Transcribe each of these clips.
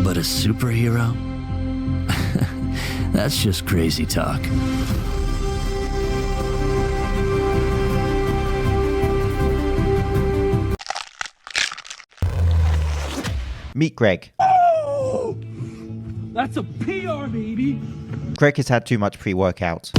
But a superhero? That's just crazy talk. Meet Greg. Oh! That's a PR, baby! Greg has had too much pre-workout.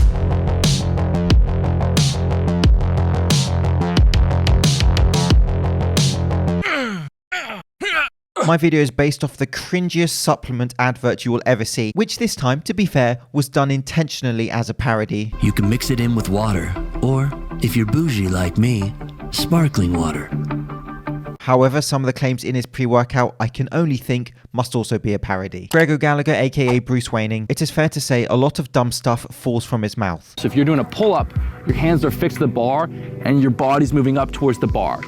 My video is based off the cringiest supplement advert you will ever see, which this time, to be fair, was done intentionally as a parody. You can mix it in with water, or, if you're bougie like me, sparkling water. However, some of the claims in his pre-workout, I can only think, must also be a parody. Greg O'Gallagher, aka Bruce Wayning, it is fair to say a lot of dumb stuff falls from his mouth. So if you're doing a pull-up, your hands are fixed to the bar and your body's moving up towards the bar.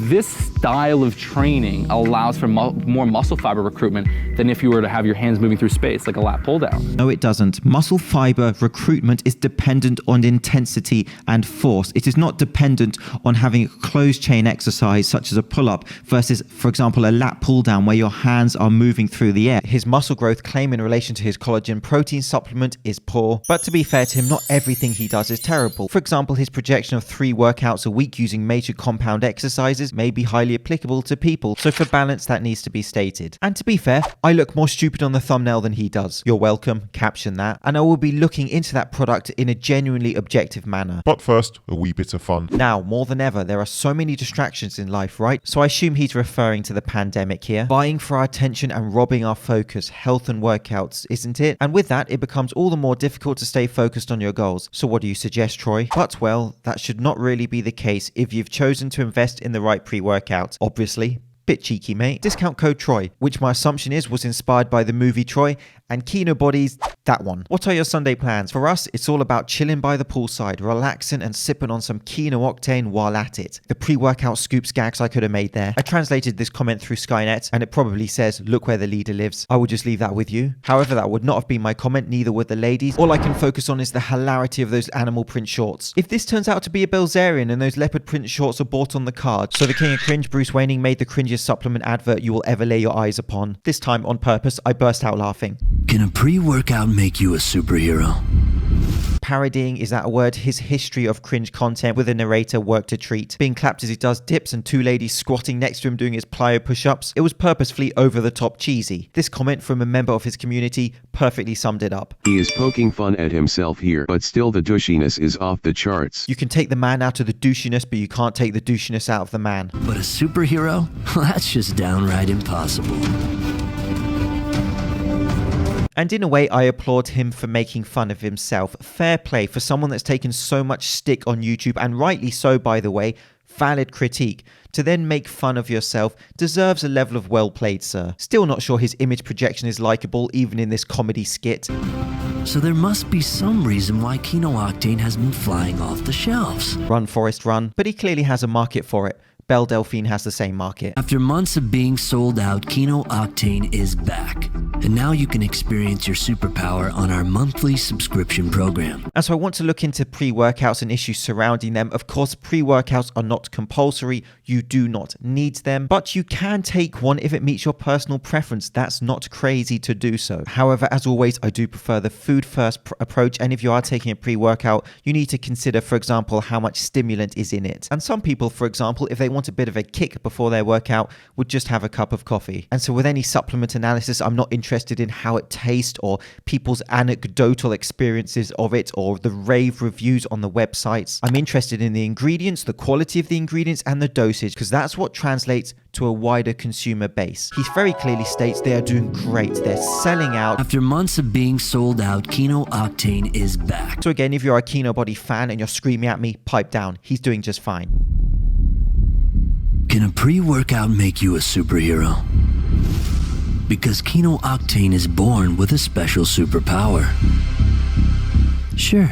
This style of training allows for more muscle fiber recruitment than if you were to have your hands moving through space, like a lat pull down. No, it doesn't. Muscle fiber recruitment is dependent on intensity and force. It is not dependent on having a closed chain exercise such as a pull-up versus, for example, a lat pull down where your hands are moving through the air. His muscle growth claim in relation to his collagen protein supplement is poor. But to be fair to him, not everything he does is terrible. For example, his projection of 3 workouts a week using major compound exercises may be highly applicable to people, so for balance that needs to be stated. And to be fair, I look more stupid on the thumbnail than he does. You're welcome, caption that, and I will be looking into that product in a genuinely objective manner. But first, a wee bit of fun. Now, more than ever, there are so many distractions in life, right? So I assume he's referring to the pandemic here. Vying for our attention and robbing our focus, health and workouts, isn't it? And with that, it becomes all the more difficult to stay focused on your goals. So what do you suggest, Troy? But well, that should not really be the case if you've chosen to invest in the right pre-workout. Obviously. Bit cheeky, mate. Discount code Troy, which my assumption is was inspired by the movie Troy, and Kinobody's that one. What are your Sunday plans? For us, it's all about chilling by the poolside, relaxing and sipping on some Kino Octane while at it. The pre-workout scoops gags I could have made there. I translated this comment through Skynet, and it probably says, look where the leader lives. I will just leave that with you. However, that would not have been my comment, neither would the ladies. All I can focus on is the hilarity of those animal print shorts. If this turns out to be a Belzerian and those leopard print shorts are bought on the card, so the king of cringe, Bruce Wayning, made the cringiest supplement advert you will ever lay your eyes upon. This time, on purpose, I burst out laughing. Can a pre-workout make you a superhero? Parodying, is that a word? His history of cringe content with a narrator worked a treat. Being clapped as he does dips and 2 ladies squatting next to him doing his plyo push-ups. It was purposefully over-the-top cheesy. This comment from a member of his community perfectly summed it up. He is poking fun at himself here, but still the douchiness is off the charts. You can take the man out of the douchiness, but you can't take the douchiness out of the man. But a superhero? That's just downright impossible. And in a way, I applaud him for making fun of himself. Fair play for someone that's taken so much stick on YouTube, and rightly so, by the way. Valid critique. To then make fun of yourself deserves a level of well played, sir. Still not sure his image projection is likable, even in this comedy skit. So there must be some reason why Kino Octane has been flying off the shelves. Run, Forrest, run. But he clearly has a market for it. Belle Delphine has the same market. After months of being sold out, Kino Octane is back. And now you can experience your superpower on our monthly subscription program. And so I want to look into pre-workouts and issues surrounding them. Of course, pre-workouts are not compulsory. You do not need them, but you can take one if it meets your personal preference. That's not crazy to do so. However, as always, I do prefer the food first approach. And if you are taking a pre-workout, you need to consider, for example, how much stimulant is in it. And some people, for example, if they want a bit of a kick before their workout, would just have a cup of coffee. And so with any supplement analysis, I'm not interested in how it tastes or people's anecdotal experiences of it or the rave reviews on the websites. I'm interested in the ingredients, the quality of the ingredients, and the dosage, because that's what translates to a wider consumer base. He very clearly states they are doing great. They're selling out. After months of being sold out, Kino Octane is back. So again, if you're a Kinobody fan and you're screaming at me, pipe down. He's doing just fine. Can a pre-workout make you a superhero? Because Kino Octane is born with a special superpower. Sure,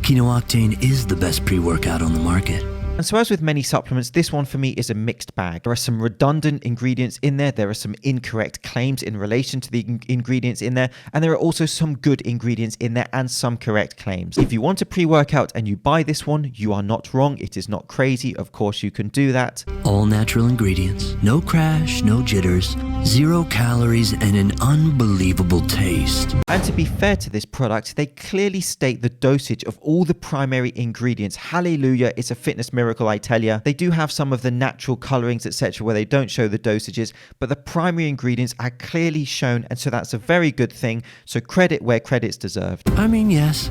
Kino Octane is the best pre-workout on the market. And so as with many supplements, this one for me is a mixed bag. There are some redundant ingredients in there. There are some incorrect claims in relation to the ingredients in there. And there are also some good ingredients in there and some correct claims. If you want a pre-workout and you buy this one, you are not wrong. It is not crazy. Of course, you can do that. All natural ingredients. No crash, no jitters. 0 calories, and an unbelievable taste. And to be fair to this product, they clearly state the dosage of all the primary ingredients. Hallelujah, it's a fitness miracle, I tell ya. They do have some of the natural colorings, etc., where they don't show the dosages, but the primary ingredients are clearly shown, and so that's a very good thing. So credit where credit's deserved. I mean, yes,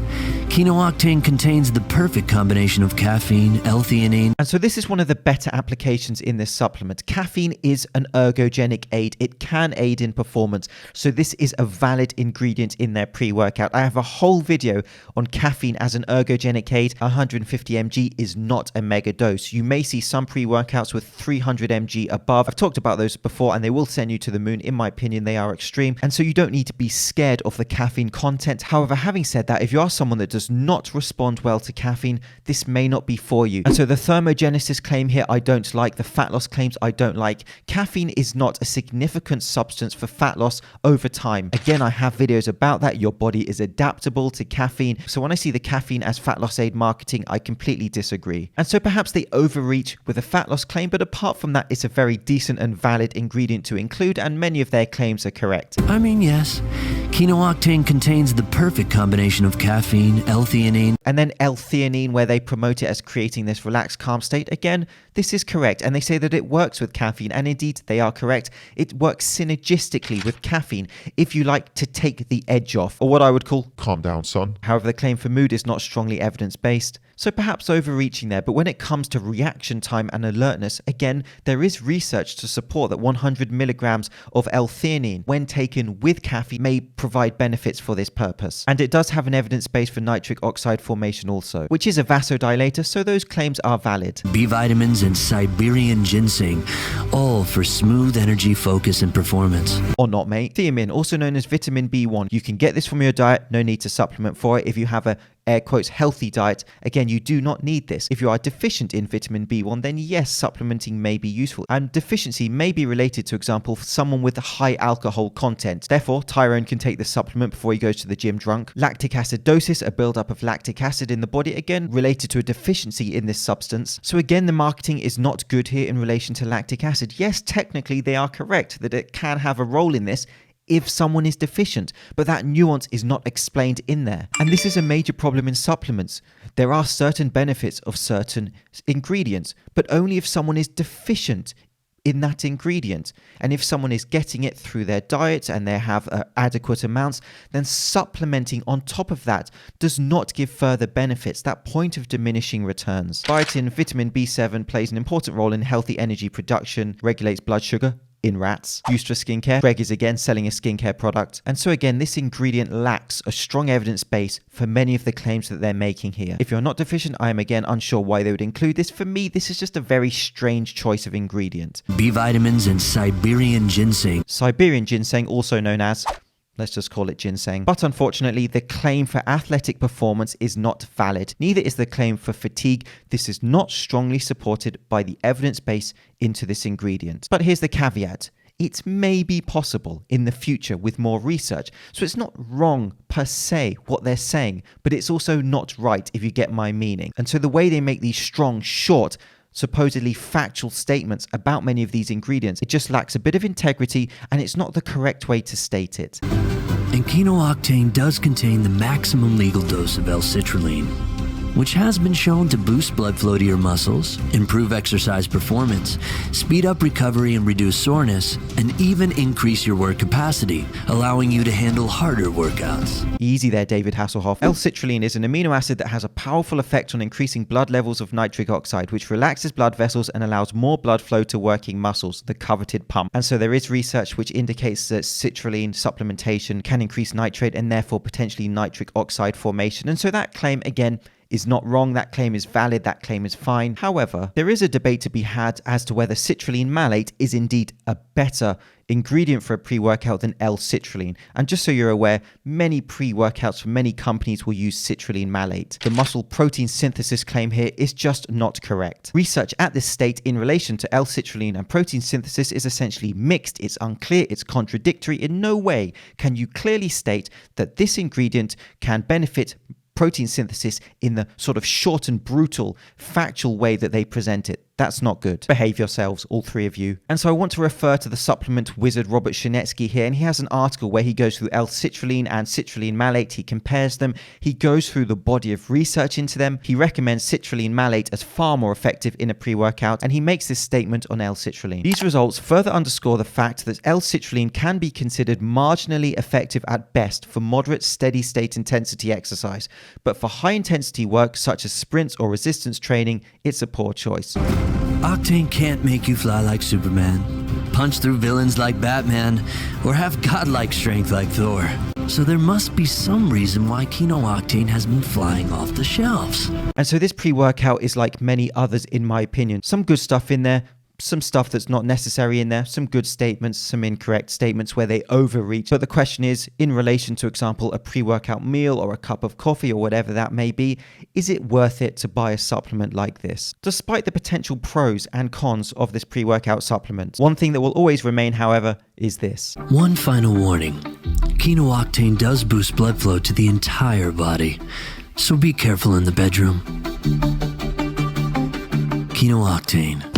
Kino Octane contains the perfect combination of caffeine, L-theanine, And so this is one of the better applications in this supplement. Caffeine is an ergogenic aid. It can aid in performance. So this is a valid ingredient in their pre-workout. I have a whole video on caffeine as an ergogenic aid. 150 mg is not a mega dose. You may see some pre-workouts with 300 mg above. I've talked about those before, and they will send you to the moon. In my opinion, they are extreme. And so you don't need to be scared of the caffeine content. However, having said that, if you are someone that does not respond well to caffeine, this may not be for you. And so the thermogenesis claim here, I don't like. The fat loss claims, I don't like. Caffeine is not a significant substance for fat loss over time. Again, I have videos about that. Your body is adaptable to caffeine. So when I see the caffeine as fat loss aid marketing, I completely disagree. And so perhaps they overreach with a fat loss claim, but apart from that, it's a very decent and valid ingredient to include, and many of their claims are correct. I mean, yes, Kino Octane contains the perfect combination of caffeine, L-theanine, And then L-theanine, where they promote it as creating this relaxed, calm state. Again, this is correct. And they say that it works with caffeine. And indeed, they are correct. It works synergistically with caffeine if you like to take the edge off, or what I would call. Calm down, son. However, the claim for mood is not strongly evidence-based. So perhaps overreaching there. But when it comes to reaction time and alertness, again, there is research to support that 100 milligrams of L-theanine, when taken with caffeine, may provide benefits for this purpose. And it does have an evidence base for nitric oxide formation also, which is a vasodilator, so those claims are valid. B vitamins, and Siberian ginseng, all for smooth energy, focus, and performance. Or not, mate. Thiamine, also known as vitamin B1. You can get this from your diet, no need to supplement for it. If you have a air quotes healthy diet, again, you do not need this. If you are deficient in vitamin B1, then yes, supplementing may be useful. And deficiency may be related to, example, someone with a high alcohol content. Therefore, Tyrone can take the supplement before he goes to the gym drunk. Lactic acidosis, a buildup of lactic acid in the body, again, related to a deficiency in this substance. So again, the marketing is not good here in relation to lactic acid. Yes, technically they are correct that it can have a role in this if someone is deficient, but that nuance is not explained in there. And this is a major problem in supplements. There are certain benefits of certain ingredients, but only if someone is deficient in that ingredient. And if someone is getting it through their diet and they have adequate amounts, then supplementing on top of that does not give further benefits. That point of diminishing returns. Biotin, vitamin B7 plays an important role in healthy energy production, regulates blood sugar in rats. Used for skincare. Greg is again selling a skincare product. And so again, this ingredient lacks a strong evidence base for many of the claims that they're making here. If you're not deficient, I am again unsure why they would include this. For me, this is just a very strange choice of ingredient. B vitamins and Siberian ginseng. Siberian ginseng, also known as, let's just call it ginseng. But unfortunately, the claim for athletic performance is not valid. Neither is the claim for fatigue. This is not strongly supported by the evidence base into this ingredient. But here's the caveat. It may be possible in the future with more research. So it's not wrong per se what they're saying, but it's also not right if you get my meaning. And so the way they make these strong, short, supposedly factual statements about many of these ingredients, it just lacks a bit of integrity, and it's not the correct way to state it. And Kino Octane does contain the maximum legal dose of L-citrulline, which has been shown to boost blood flow to your muscles, improve exercise performance, speed up recovery and reduce soreness, and even increase your work capacity, allowing you to handle harder workouts. Easy there, David Hasselhoff. L-citrulline is an amino acid that has a powerful effect on increasing blood levels of nitric oxide, which relaxes blood vessels and allows more blood flow to working muscles, the coveted pump. And so there is research which indicates that citrulline supplementation can increase nitrate and therefore potentially nitric oxide formation. And so that claim, again, is not wrong. That claim is valid. That claim is fine. However, there is a debate to be had as to whether citrulline malate is indeed a better ingredient for a pre-workout than L-citrulline. And just so you're aware, many pre-workouts from many companies will use citrulline malate. The muscle protein synthesis claim here is just not correct. Research at this state in relation to L-citrulline and protein synthesis is essentially mixed. It's unclear. It's contradictory. In no way can you clearly state that this ingredient can benefit protein synthesis in the sort of short and brutal, factual way that they present it. That's not good. Behave yourselves, all three of you. And so I want to refer to the supplement wizard Robert Shinetsky here, and he has an article where he goes through L-citrulline and citrulline malate. He compares them. He goes through the body of research into them. He recommends citrulline malate as far more effective in a pre-workout, and he makes this statement on L-citrulline. These results further underscore the fact that L-citrulline can be considered marginally effective at best for moderate steady state intensity exercise, but for high intensity work such as sprints or resistance training, it's a poor choice. Octane can't make you fly like Superman, punch through villains like Batman, or have godlike strength like Thor. So there must be some reason why Kino Octane has been flying off the shelves. And so this pre-workout is like many others in my opinion. Some good stuff in there, some stuff that's not necessary in there, some good statements, some incorrect statements where they overreach. But the question is, in relation to, example, a pre-workout meal or a cup of coffee or whatever that may be, is it worth it to buy a supplement like this? Despite the potential pros and cons of this pre-workout supplement, one thing that will always remain, however, is this. One final warning. Kino Octane does boost blood flow to the entire body, so be careful in the bedroom. Kino Octane.